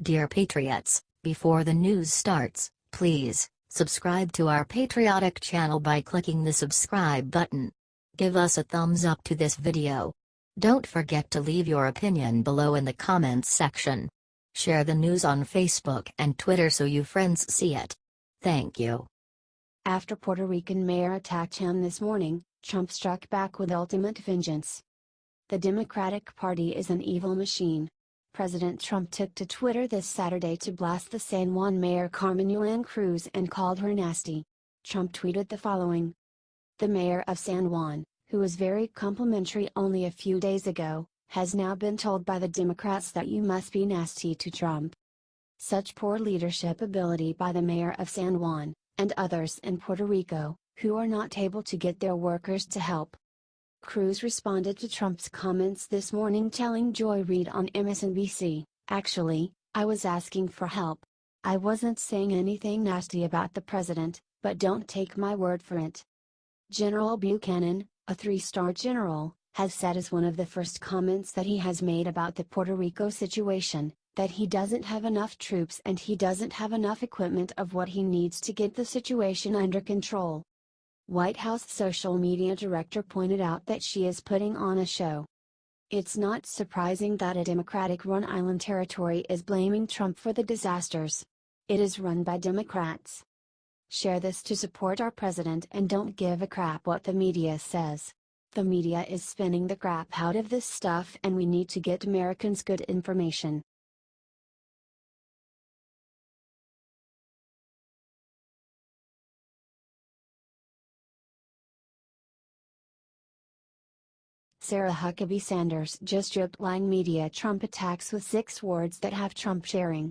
Dear Patriots, before the news starts, please subscribe to our patriotic channel by clicking the subscribe button. Give us a thumbs up to this video. Don't forget to leave your opinion below in the comments section. Share the news on Facebook and Twitter so your friends see it. Thank you. After Puerto Rican mayor attacked him this morning, Trump struck back with ultimate vengeance. The Democratic Party is an evil machine. President Trump took to Twitter this Saturday to blast the San Juan mayor Cruz and called her nasty. Trump tweeted the following. The mayor of San Juan, who was very complimentary only a few days ago, has now been told by the Democrats that you must be nasty to Trump. Such poor leadership ability by the mayor of San Juan, and others in Puerto Rico, who are not able to get their workers to help. Cruz responded to Trump's comments this morning telling Joy Reid on MSNBC, "Actually, I was asking for help. I wasn't saying anything nasty about the president, but don't take my word for it." General Buchanan, a three-star general, has said as one of the first comments that he has made about the Puerto Rico situation, that he doesn't have enough troops and he doesn't have enough equipment of what he needs to get the situation under control. White House social media director pointed out that she is putting on a show. It's not surprising that a Democratic-run island territory is blaming Trump for the disasters. It is run by Democrats. Share this to support our president and don't give a crap what the media says. The media is spinning the crap out of this stuff and we need to get Americans good information. Sarah Huckabee Sanders just dripped lying media Trump attacks with 6 words that have Trump sharing.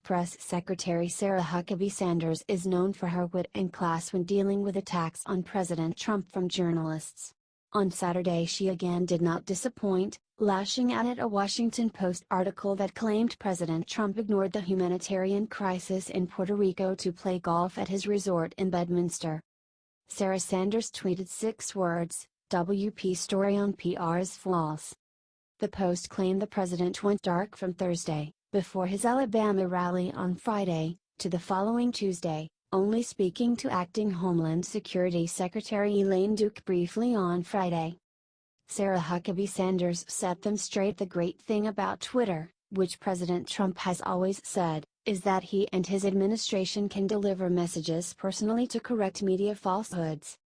Press Secretary Sarah Huckabee Sanders is known for her wit and class when dealing with attacks on President Trump from journalists. On Saturday she again did not disappoint, lashing out at a Washington Post article that claimed President Trump ignored the humanitarian crisis in Puerto Rico to play golf at his resort in Bedminster. Sarah Sanders tweeted 6 words, WP story on PR is false. The Post claimed the president went dark from Thursday, before his Alabama rally on Friday, to the following Tuesday, only speaking to acting Homeland Security Secretary Elaine Duke briefly on Friday. Sarah Huckabee Sanders set them straight. The great thing about Twitter, which President Trump has always said, is that he and his administration can deliver messages personally to correct media falsehoods.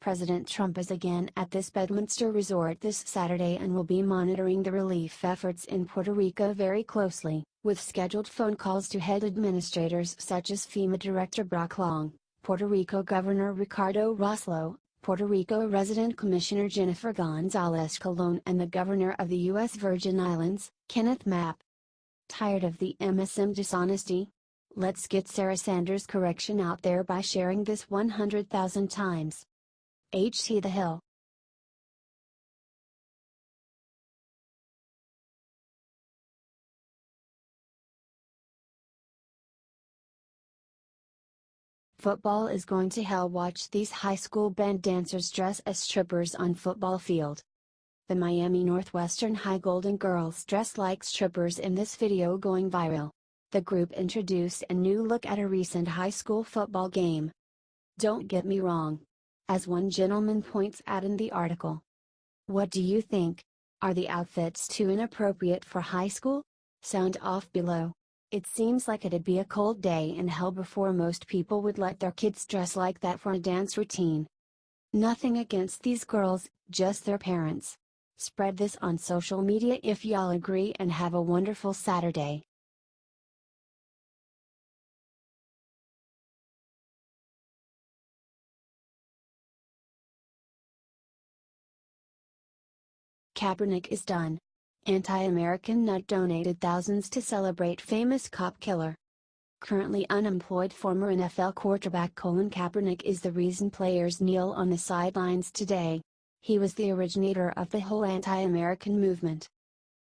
President Trump is again at this Bedminster resort this Saturday and will be monitoring the relief efforts in Puerto Rico very closely, with scheduled phone calls to head administrators such as FEMA Director Brock Long, Puerto Rico Governor Ricardo Rossello, Puerto Rico Resident Commissioner Jennifer Gonzalez Colon and the Governor of the U.S. Virgin Islands, Kenneth Mapp. Tired of the MSM dishonesty? Let's get Sarah Sanders' correction out there by sharing this 100,000 times. HT The Hill. Football is going to hell. Watch these high school band dancers dress as strippers on football field. The Miami Northwestern High Golden Girls dress like strippers in this video going viral. The group introduced a new look at a recent high school football game. Don't get me wrong, as one gentleman points out in the article. What do you think? Are the outfits too inappropriate for high school? Sound off below. It seems like it'd be a cold day in hell before most people would let their kids dress like that for a dance routine. Nothing against these girls, just their parents. Spread this on social media if y'all agree and have a wonderful Saturday. Kaepernick is done. Anti-American nut donated thousands to celebrate famous cop killer. Currently unemployed former NFL quarterback Colin Kaepernick is the reason players kneel on the sidelines today. He was the originator of the whole anti-American movement.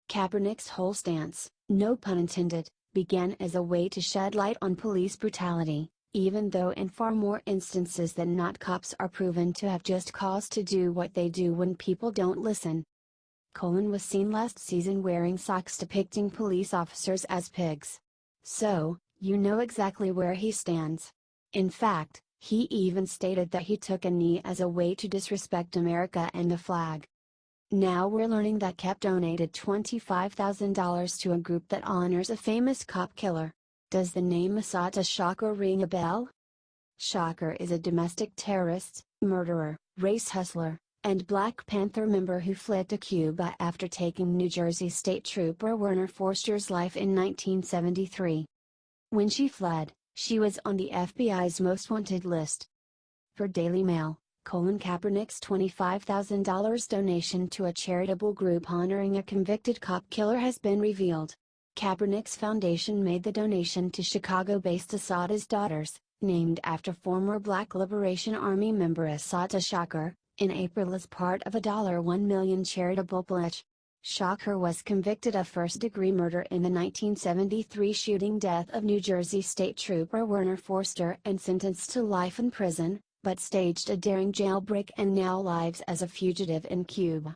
Kaepernick's whole stance, no pun intended, began as a way to shed light on police brutality, even though in far more instances than not cops are proven to have just cause to do what they do when people don't listen. Colin was seen last season wearing socks depicting police officers as pigs. So, you know exactly where he stands. In fact, he even stated that he took a knee as a way to disrespect America and the flag. Now we're learning that Kep donated $25,000 to a group that honors a famous cop killer. Does the name Assata Shakur ring a bell? Shakur is a domestic terrorist, murderer, race hustler, and Black Panther member who fled to Cuba after taking New Jersey State Trooper Werner Forster's life in 1973. When she fled, she was on the FBI's most wanted list. For Daily Mail, Colin Kaepernick's $25,000 donation to a charitable group honoring a convicted cop killer has been revealed. Kaepernick's foundation made the donation to Chicago-based Assata's Daughters, named after former Black Liberation Army member Assata Shakur, in April as part of a $1 million charitable pledge. Shakur was convicted of first-degree murder in the 1973 shooting death of New Jersey State Trooper Werner Forster and sentenced to life in prison, but staged a daring jailbreak and now lives as a fugitive in Cuba.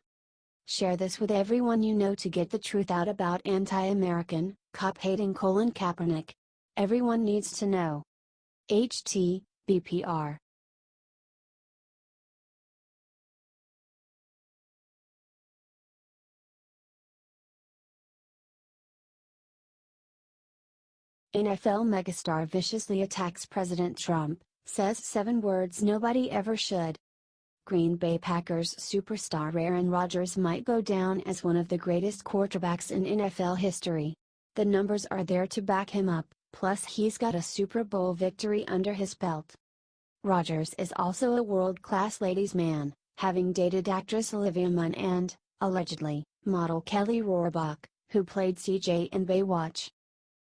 Share this with everyone you know to get the truth out about anti-American, cop-hating Colin Kaepernick. Everyone needs to know. HT/BPR. NFL megastar viciously attacks President Trump, says 7 words nobody ever should. Green Bay Packers superstar Aaron Rodgers might go down as one of the greatest quarterbacks in NFL history. The numbers are there to back him up, plus he's got a Super Bowl victory under his belt. Rodgers is also a world-class ladies' man, having dated actress Olivia Munn and, allegedly, model Kelly Rohrbach, who played CJ in Baywatch.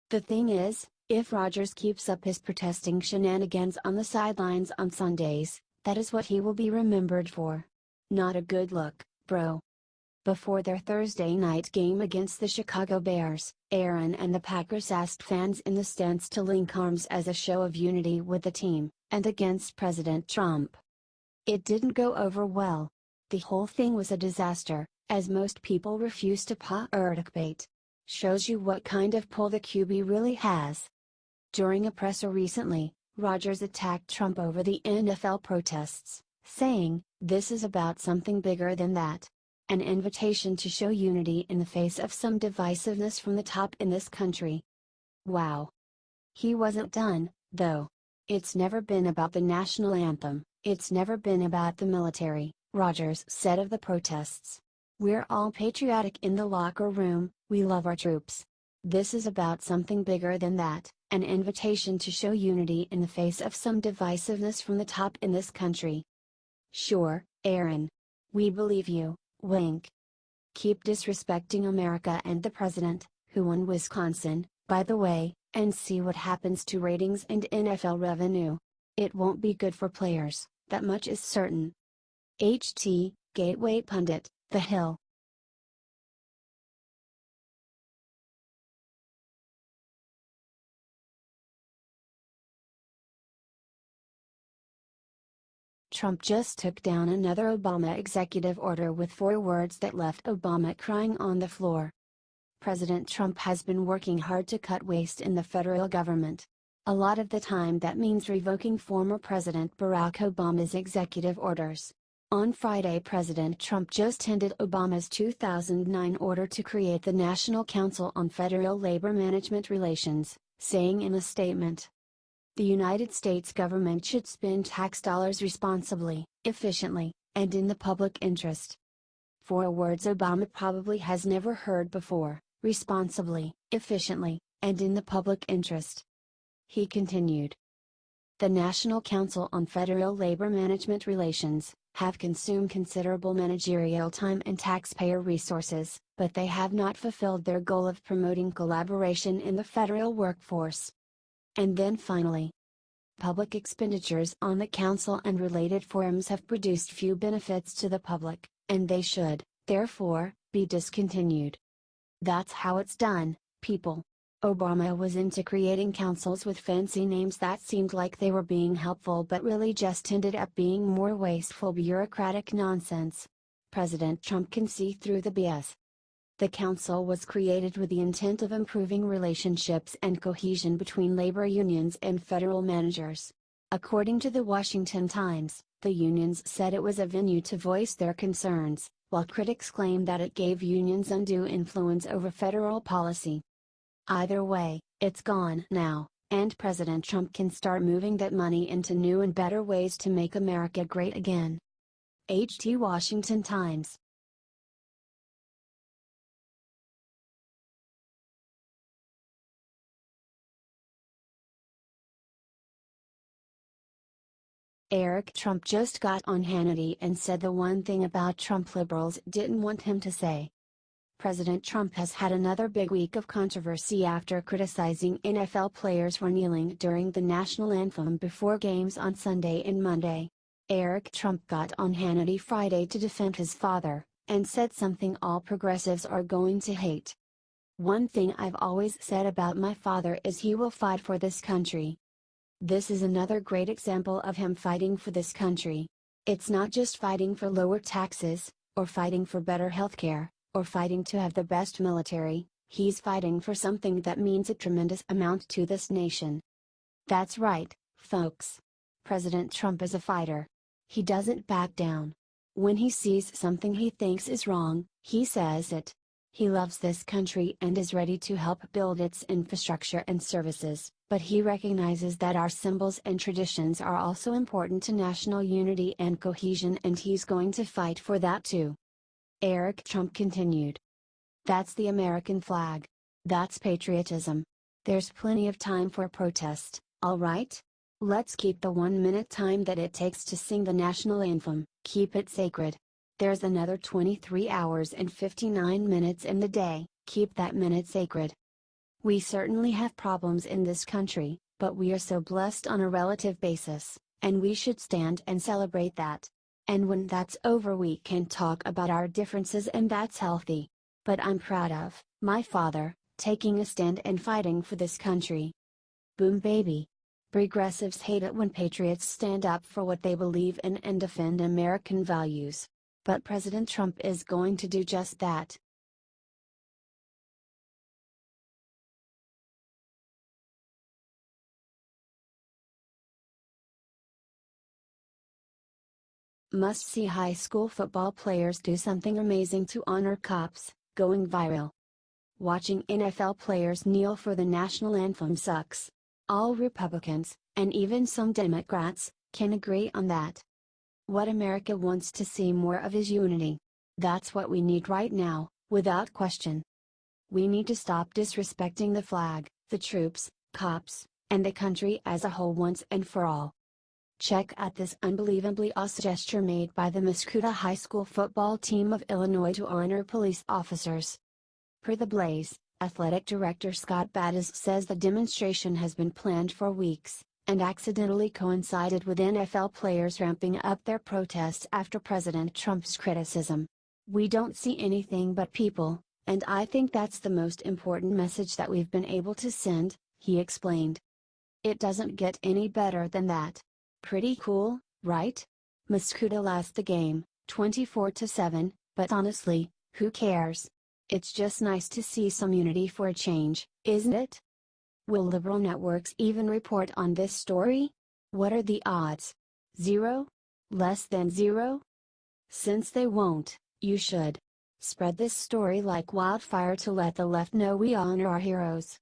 The thing is, if Rodgers keeps up his protesting shenanigans on the sidelines on Sundays, that is what he will be remembered for. Not a good look, bro. Before their Thursday night game against the Chicago Bears, Aaron and the Packers asked fans in the stands to link arms as a show of unity with the team, and against President Trump. It didn't go over well. The whole thing was a disaster, as most people refused to participate. Shows you what kind of pull the QB really has. During a presser recently, Rodgers attacked Trump over the NFL protests, saying, "This is about something bigger than that. An invitation to show unity in the face of some divisiveness from the top in this country." Wow. He wasn't done, though. "It's never been about the national anthem, it's never been about the military," Rodgers said of the protests. "We're all patriotic in the locker room, we love our troops. This is about something bigger than that, an invitation to show unity in the face of some divisiveness from the top in this country." Sure, Aaron. We believe you, wink. Keep disrespecting America and the president, who won Wisconsin, by the way, and see what happens to ratings and NFL revenue. It won't be good for players, that much is certain. HT, Gateway Pundit, The Hill. Trump just took down another Obama executive order with 4 words that left Obama crying on the floor. President Trump has been working hard to cut waste in the federal government. A lot of the time that means revoking former President Barack Obama's executive orders. On Friday, President Trump just ended Obama's 2009 order to create the National Council on Federal Labor Management Relations, saying in a statement, "The United States government should spend tax dollars responsibly, efficiently, and in the public interest." 4 words Obama probably has never heard before: responsibly, efficiently, and in the public interest. He continued, "The National Council on Federal Labor Management Relations have consumed considerable managerial time and taxpayer resources, but they have not fulfilled their goal of promoting collaboration in the federal workforce." And then finally, public expenditures on the council and related forums have produced few benefits to the public, and they should, therefore, be discontinued. That's how it's done, people. Obama was into creating councils with fancy names that seemed like they were being helpful but really just ended up being more wasteful bureaucratic nonsense. President Trump can see through the BS. The council was created with the intent of improving relationships and cohesion between labor unions and federal managers. According to the Washington Times, the unions said it was a venue to voice their concerns, while critics claim that it gave unions undue influence over federal policy. Either way, it's gone now, and President Trump can start moving that money into new and better ways to make America great again. HT Washington Times. Eric Trump just got on Hannity and said the one thing about Trump liberals didn't want him to say. President Trump has had another big week of controversy after criticizing NFL players for kneeling during the national anthem before games on Sunday and Monday. Eric Trump got on Hannity Friday to defend his father, and said something all progressives are going to hate. "One thing I've always said about my father is he will fight for this country." This is another great example of him fighting for this country. It's not just fighting for lower taxes, or fighting for better healthcare, or fighting to have the best military, he's fighting for something that means a tremendous amount to this nation. That's right, folks. President Trump is a fighter. He doesn't back down. When he sees something he thinks is wrong, he says it. He loves this country and is ready to help build its infrastructure and services, but he recognizes that our symbols and traditions are also important to national unity and cohesion, and he's going to fight for that too. Eric Trump continued. That's the American flag. That's patriotism. There's plenty of time for protest, all right? Let's keep the 1-minute time that it takes to sing the national anthem, keep it sacred. There's another 23 hours and 59 minutes in the day, keep that minute sacred. We certainly have problems in this country, but we are so blessed on a relative basis, and we should stand and celebrate that. And when that's over we can talk about our differences, and that's healthy. But I'm proud of my father, taking a stand and fighting for this country. Boom baby. Progressives hate it when patriots stand up for what they believe in and defend American values. But President Trump is going to do just that. Must-see high school football players do something amazing to honor cops, going viral. Watching NFL players kneel for the national anthem sucks. All Republicans, and even some Democrats, can agree on that. What America wants to see more of is unity. That's what we need right now, without question. We need to stop disrespecting the flag, the troops, cops, and the country as a whole once and for all. Check out this unbelievably awesome gesture made by the Muscuda High School football team of Illinois to honor police officers. Per the Blaze, Athletic Director Scott Battis says the demonstration has been planned for weeks, and accidentally coincided with NFL players ramping up their protests after President Trump's criticism. "We don't see anything but people, and I think that's the most important message that we've been able to send," he explained. "It doesn't get any better than that. Pretty cool, right? Muscuda lost the game, 24-7, but honestly, who cares? It's just nice to see some unity for a change, isn't it?" Will liberal networks even report on this story? What are the odds? 0? Less than 0? Since they won't, you should spread this story like wildfire to let the left know we honor our heroes.